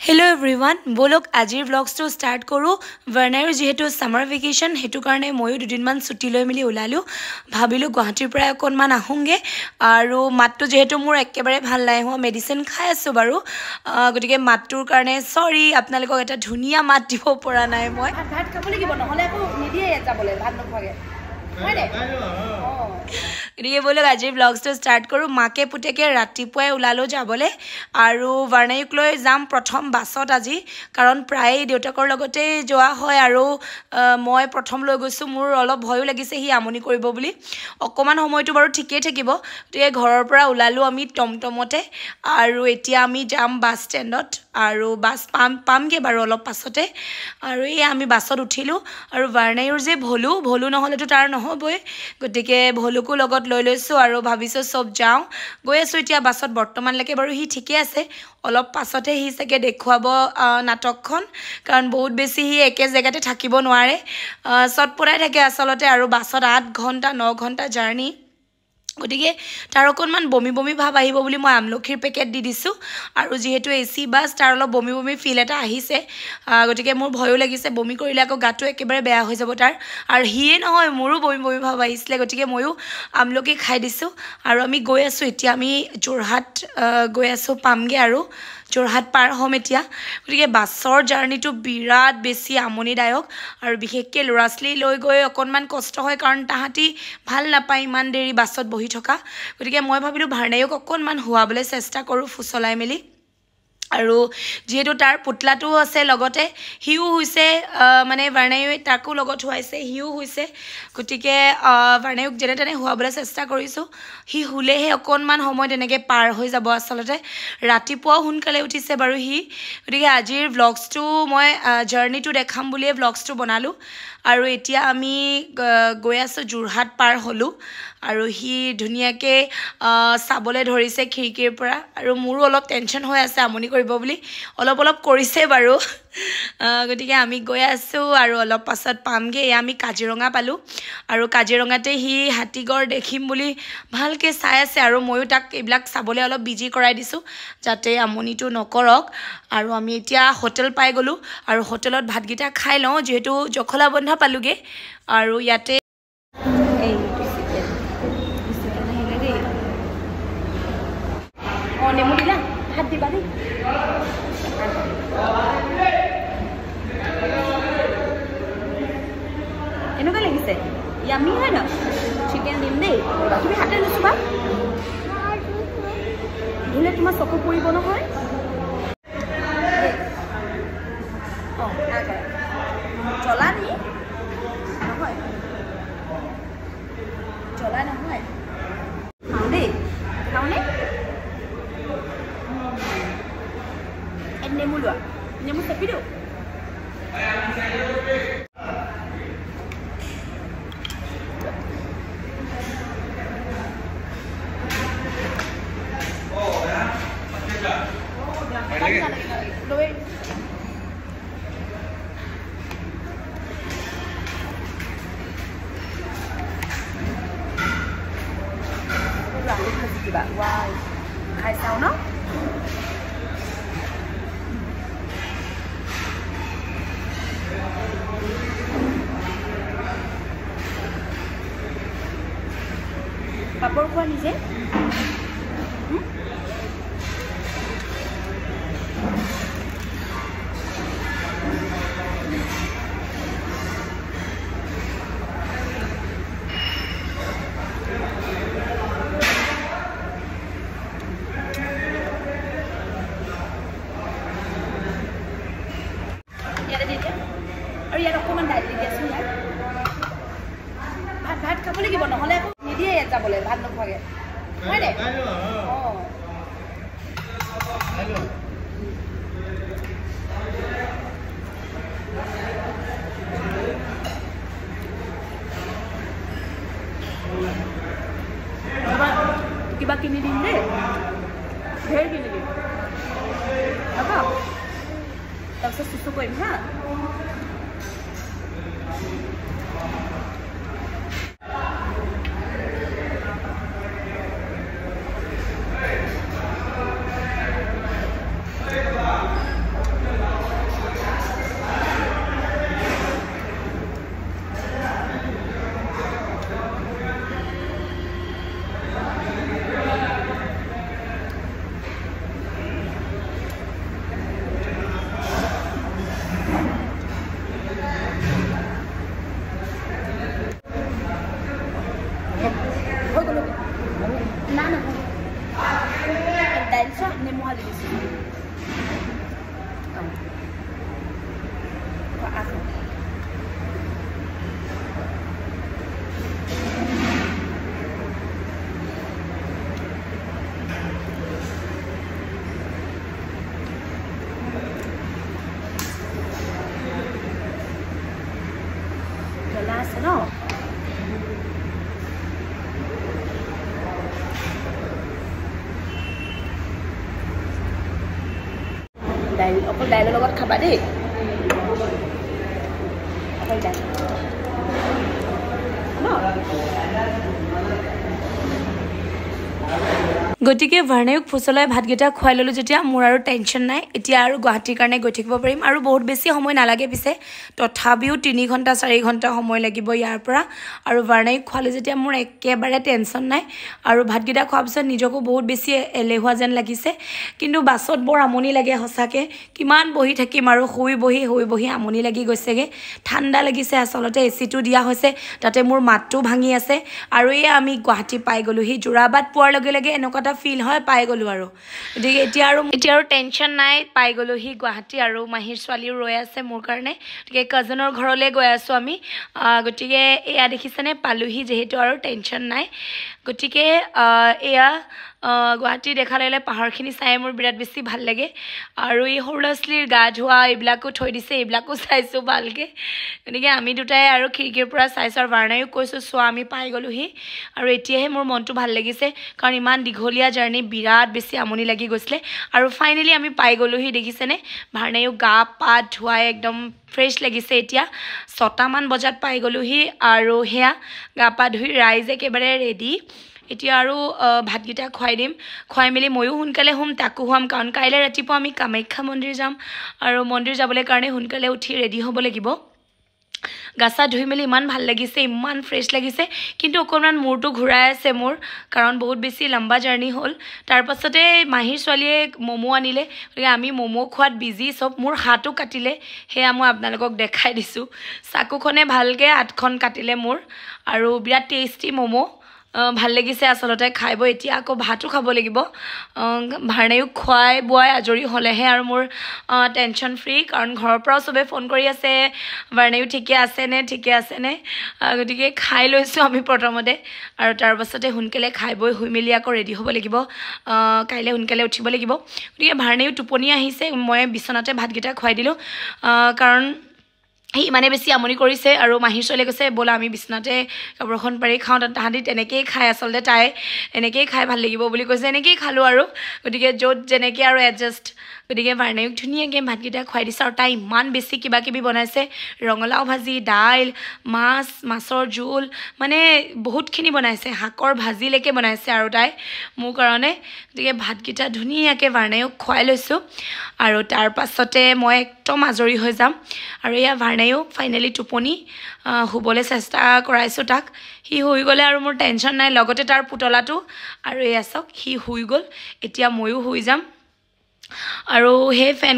hello everyone बोलक आजिर व्लग्स तो start करूँ वर्णायर जेहेतु सामार वेकेशन हेतु कारणे मयो दुदिनमान छुट्टी লৈ मिली ओलालो भाबिलो गुवाहाटीर পৰা অকনমান আহুংগে আৰু মাতটো যেহেতু মোৰ একেবাৰে ভাল নাই হোৱা মেডিসিন খাই আছো বাৰু গটিকে মাতটোৰ কাৰণে সৰি আপোনালোকক এটা ধুনিয়া মাত দিব পৰা নাই মই ভাত খাব লাগিব নহলে আকৌ নিদিয়ে যাবলৈ ভাত নোখোৱাগে গতিকে বলক আজিৰ ব্লগটো স্টাৰ্ট কৰোঁ মাকে পুতেকে ৰাতিপুৱাই ওলালো যাবলৈ আৰু বাৰ্ণায়ুক লৈ যাম প্ৰথম বাছত আজি কাৰণ প্ৰায় দেউতাকৰ লগতে যোৱা হয় আৰু মই প্ৰথম লৈ গৈছো মোৰ অলপ ভয়ো লাগিছে হি আমনি কৰিব বুলি অকমান সময়টো বাৰু ঠিকই থাকিব গতিকে ঘৰৰ পৰা ওলালো আমি টমটমতে আৰু এতিয়া আমি যাম বাছ ষ্টেণ্ডত আৰু বাছ পামগে বাৰু অলপ পাছতে আৰু এই আমি বাছত উঠিলো আৰু বাৰ্ণায়ুৰ যে ভলু নহলেতো তাৰ নহবই গতিকে ভলুকো লগত লৈ লৈছো আৰু ভাবিছো সব যাও গৈ আছো এতিয়া বাছত বৰ্তমানলৈকে বাৰু হি ঠিকে আছে অলপ পাছতে হি সকে দেখুৱাব নাটকখন কাৰণ বহুত বেছি হি একে জায়গাতে থাকিব নোৱাৰে সটপটাই থাকে আসলতে আৰু বাছত 8 ঘণ্টা 9 ঘণ্টা জাৰ্নি গতিকে তাৰ অকনমান বমি বমি ভাব আহিব বুলি মই আমলখিৰ পেকেট দি দিছো আৰু যেহেতু এসি বাস তাৰ অলপ বমি বমি ফিল এটা আহিছে গতিকে মোৰ ভয়ো লাগিছে বমি কৰিলে আকৌ গাটো একেবাৰে বেয়া হৈ যাব তাৰ আৰু হিয়ে নহয় মোৰো বমি বমি ভাব আহিছিলে গতিকে ময়ো আমলখি খাই দিছো আৰু আমি গৈ আছো এতিয়া আমি যোৰহাট গৈ আছো পামগে আৰু যোৰহাট পাৰ হম এতিয়া গতিকে বাছৰ জাৰ্নিটো বিৰাট বেছি আমনিদায়ক আৰু বিশেষকৈ লৰাছলি লৈ গৈ অকনমান কষ্ট হয় কাৰণ তাহাঁতি ভাল নাপায় ইমান দেৰি বাছত বহি থকা গতিকে মই ভাবিলো ভাৰ্ণায়ুক অকনমান হুৱাবলৈ চেষ্টা কৰো ফুসলাই মেলি আৰু যেহেতু তাৰ পুতলাটো আছে লগতে হিউ হৈছে মানে ভাৰ্ণায়ুৱে তাকো লগত হুৱাইছে হিউ হৈছে গতিকে ভাৰ্ণায়ুক যেনে তেনে হুৱাবলৈ চেষ্টা কৰিছো হি হুলেহে অকনমান সময় তেনেকৈ পাৰ হৈ যাব আসলতে ৰাতিপুৱা সোনকালে উঠিছে বাৰু হি গতিকে আজিৰ ব্লগছটো মই জাৰ্নিটো দেখাম বুলিয়ে ব্লগছটো বনালো আৰু এতিয়া আমি গৈ আছো যোৰহাট পাৰ হলো আৰু হি ধুনিয়াকে সাবলে ধৰিছে খিৰিকিৰ পৰা আৰু মোৰো অলপ টেনচন হৈ আছে আমনি কৰিব বুলি অলপ কৰিছে বাৰু গতিকে আমি গৈ আছো আৰু অলপ পাছত পামগে আমি কাজিৰঙা পালো আৰু কাজিৰঙাতে হি হাতীগড় দেখিম বুলি ভালকে চাই আছে আৰু ময়ো তাক এইবিলাক চাবলৈ অলপ বিজি কৰাই দিছো যাতে আমনিটো নকৰক আৰু আমি এতিয়া হোটেল পাই গলো আৰু হোটেলত ভাতগিটা খাই লওঁ যেহেতু জখলা বন্ধা পালোগে আৰু ইয়াতে নেমু দিলা ভাত দিবা দেই এনেকুৱা লাগিছে ইয়ামি হয় ন চিকেন দিম দেই তুমি হাতে নুচুবা ধুলে তোমাৰ চকু পৰিব নহয় জ্বলা নি নহয় জ্বলা নহয় খাওঁ দেই খাওঁনে নেমু লোৱা নেমু চেপি দিওঁ কিবা ৱাই খাই চাওঁ ন পাপৰ খোৱা নিজে আৰু ইয়াত অকণমান দাইল দি দিয়াচোন ইয়াত ভাত খাব লাগিব নহ'লে আকৌ নিদিয়ে ইয়াত যাবলৈ ভাত নোখোৱাকৈ হয় দে কিবা কিনি দিম দেই ঢেৰ কিনি দিম তাৰপিছত চুচু কৰিম হা অকল দাইলৰ লগত খাবা দেই অকল দাইল গতিকে ভাৰ্ণায়ুক ফুচলাই ভাতকেইটা খুৱাই ল'লোঁ যেতিয়া মোৰ আৰু টেনশ্যন নাই এতিয়া আৰু গুৱাহাটীৰ কাৰণে গৈ থাকিব পাৰিম আৰু বহুত বেছি সময় নালাগে পিছে তথাপিও 3 ঘণ্টা 4 ঘণ্টা সময় লাগিব ইয়াৰ পৰা আৰু ভাৰ্ণায়ুক খোৱালে যেতিয়া মোৰ একেবাৰে টেনশ্যন নাই আৰু ভাতকেইটা খোৱাৰ পিছত নিজকো বহুত বেছি এলেহুৱা যেন লাগিছে কিন্তু বাছত বৰ আমনি লাগে সঁচাকৈ কিমান বহি থাকিম আৰু শুই বহি আমনি লাগি গৈছেগৈ ঠাণ্ডা লাগিছে আচলতে এচিটো দিয়া হৈছে তাতে মোৰ মাতটো ভাঙি আছে আৰু এই আমি গুৱাহাটী পাই গ'লোঁ সি যোৰাবাট পোৱাৰ লগে লগে এনেকুৱা এটা ফিল হয় পাই গ'লোঁ আৰু গতিকে এতিয়া আৰু টেনশ্যন নাই পাই গ'লোঁ সি গুৱাহাটী আৰু মাহীৰ ছোৱালীও ৰৈ আছে মোৰ কাৰণে গতিকে কাজনৰ ঘৰলৈ গৈ আছোঁ আমি গতিকে এয়া দেখিছেনে পালোহি যিহেতু আৰু টেনশ্যন নাই গতিকে এয়া গুৱাহাটী দেখা লাগিলে পাহাৰখিনি চাই মোৰ বিৰাট বেছি ভাল লাগে আৰু এই সৰু ল'ৰা ছোৱালীৰ গা ধোৱা এইবিলাকো থৈ দিছে এইবিলাকো চাইছোঁ ভালকৈ গতিকে আমি দুটাই আৰু খিৰিকীৰ পৰা চাইছোঁ আৰু ভাৰ্ণায়ুক কৈছোঁ চোৱা আমি পাই গ'লোহি আৰু এতিয়াহে মোৰ মনটো ভাল লাগিছে কাৰণ ইমান দীঘলীয়া জাৰ্ণি বিৰাট বেছি আমনি লাগি গৈছিলে আৰু ফাইনেলি আমি পাই গ'লোহি দেখিছেনে ভাৰ্ণায়ুক গা পা ধোৱাই একদম ফ্ৰেছ লাগিছে এতিয়া 6টামান বজাত পাই গ'লোহি আৰু সেয়া গা পা ধুই ৰাইজ একেবাৰে ৰেডি এতিয়া আৰু ভাতকেইটা খুৱাই দিম খুৱাই মেলি ময়ো সোনকালে শুম তাকো শুৱাম কাৰণ কাইলৈ ৰাতিপুৱা আমি কামাখ্যা মন্দিৰ যাম আৰু মন্দিৰ যাবলৈ কাৰণে সোনকালে উঠি ৰেডি হ'ব লাগিব গা চা ধুই মেলি ইমান ভাল লাগিছে ইমান ফ্ৰেছ লাগিছে কিন্তু অকণমান মূৰটো ঘূৰাই আছে মোৰ কাৰণ বহুত বেছি লম্বা জাৰ্ণি হ'ল তাৰপাছতে মাহীৰ ছোৱালীয়ে ম'ম' আনিলে গতিকে আমি ম'ম' খোৱাত বিজি চব মোৰ হাতো কাটিলে সেয়া মই আপোনালোকক দেখাই দিছোঁ চাকুখনে ভালকৈ 8খন কাটিলে মোৰ আৰু বিৰাট টেষ্টি ম'ম' ভাল লাগিছে আচলতে খাই বৈ এতিয়া আকৌ ভাতো খাব লাগিব ভাৰ্ণায়ুক খুৱাই বোৱাই আজৰি হ'লেহে আৰু মোৰ টেনশ্যন ফ্ৰী কাৰণ ঘৰৰ পৰাও চবে ফোন কৰি আছে ভাৰ্ণায়ুক ঠিকে আছেনে গতিকে খাই লৈছোঁ আমি প্ৰথমতে আৰু তাৰপাছতে সোনকালে খাই বৈ শুই মেলি আকৌ ৰেডি হ'ব লাগিব কাইলৈ সোনকালে উঠিব লাগিব গতিকে ভাৰ্ণায়ুক টোপনি আহিছে মই বিচনাতে ভাতকেইটা খুৱাই দিলোঁ কাৰণ সি ইমানে বেছি আমনি কৰিছে আৰু মাহীৰ ছোৱালীয়ে কৈছে ব'লা আমি বিচনাতে কাপোৰখন পাৰি খাওঁ তাহাঁতি তেনেকৈয়ে খায় আচলতে তাই এনেকৈয়ে খাই ভাল লাগিব বুলি কৈছে এনেকৈয়ে খালোঁ আৰু গতিকে য'ত যেনেকৈ আৰু এডজাষ্ট গতিকে ভাৰ্ণায়ুক ধুনীয়াকৈ ভাতকেইটা খুৱাই দিছে আৰু তাই ইমান বেছি কিবা কিবি বনাইছে ৰঙালাও ভাজি দাইল মাছৰ জোল মানে বহুতখিনি বনাইছে শাকৰ ভাজিলৈকে বনাইছে আৰু তাই মোৰ কাৰণে গতিকে ভাতকেইটা ধুনীয়াকৈ ভাৰ্ণায়ুক খুৱাই লৈছোঁ আৰু তাৰপাছতে মই একদম আজৰি হৈ যাম আৰু এয়া ভাৰ্ণায়ুক ফাইনেলি টোপনি শুবলৈ চেষ্টা কৰাইছোঁ তাক সি শুই গ'লে আৰু মোৰ টেনশ্যন নাই লগতে তাৰ পুতলাটো আৰু এয়া চাওক সি শুই গ'ল এতিয়া ময়ো শুই যাম আৰু সেই ফেন